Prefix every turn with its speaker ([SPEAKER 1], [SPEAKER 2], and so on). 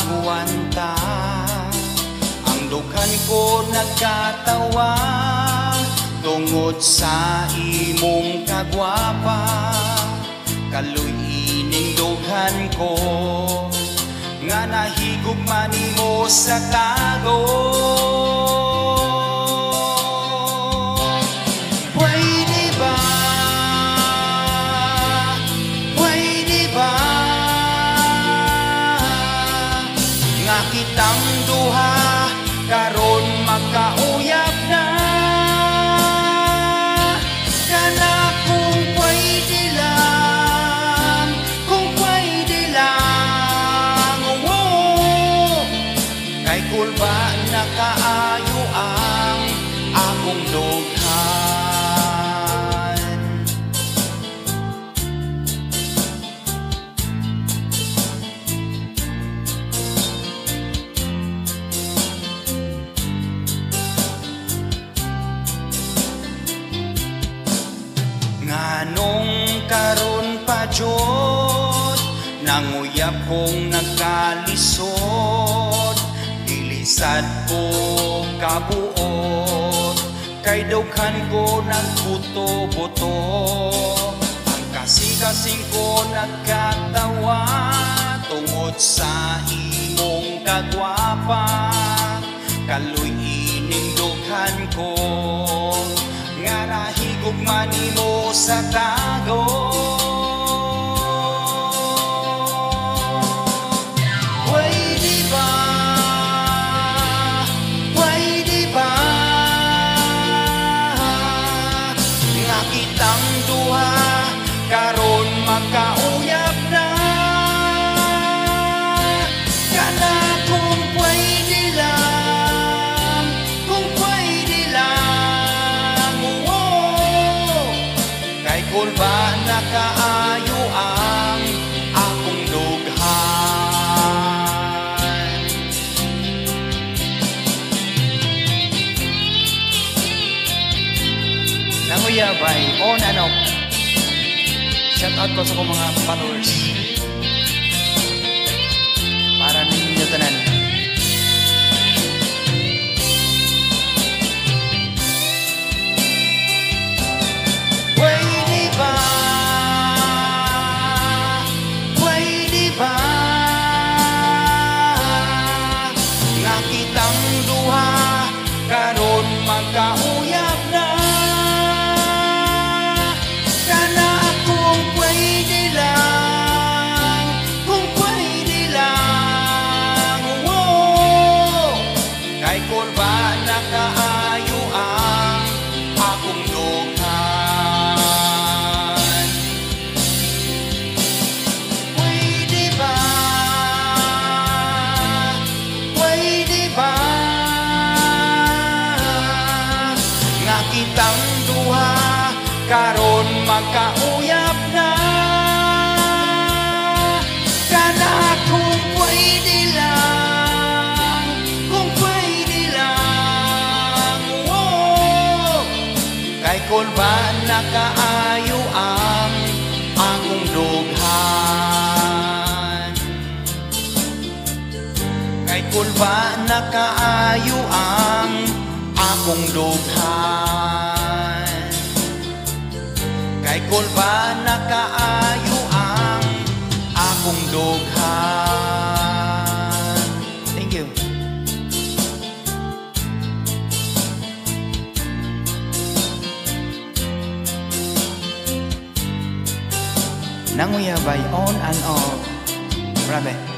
[SPEAKER 1] magwanta. Ang dughan ko nagkatawa tungod sa imong kagwapa. Kaluy ining dughan ko nga nahigugma nimo sa tago. Pwede ba? Pwede ba nga kitang duha karon magkauyab na? Kana kung pwede lang, kung pwede lang, oh. Kay kulba na kaayo ang akong dughan. Nganong karon pa jud nanguyab kong nagkalisod, dilisad ko kabuot, kay dughan ko nagbuto-buto. Ang kasing-kasing ko nagkatawa tungod sa imong kagwapa. Kaluy ining dughan ko nga nahigugma nimo sa tago. Pwede ba? Pwede ba nga kitang duha karon magkauyab na? Kana kung pwede lang, kung pwede lang, oh. Kay kulba na kaayo ang akong dughan. Nanguyabay on and off. Shout out ko sa kong mga followers para ninyo tanan. Pwede ba? Pwede ba nga kitang duha karon magkauyab na? Kana kung pwede lang, kung pwede lang, oh. Kay kulba na kaayo ang akong dughan. Pwede ba? Pwede ba nga kitang duha karon magkauyab na? Kana kung pwede lang, kung pwede lang, oh. Kay kulba na kaayo ang akong dughan. Kay kulba na kaayo ang akong dughan. Kay kulba na kaayo ang akong dughan. Thank you. Nanguyabay on and off. Grabe.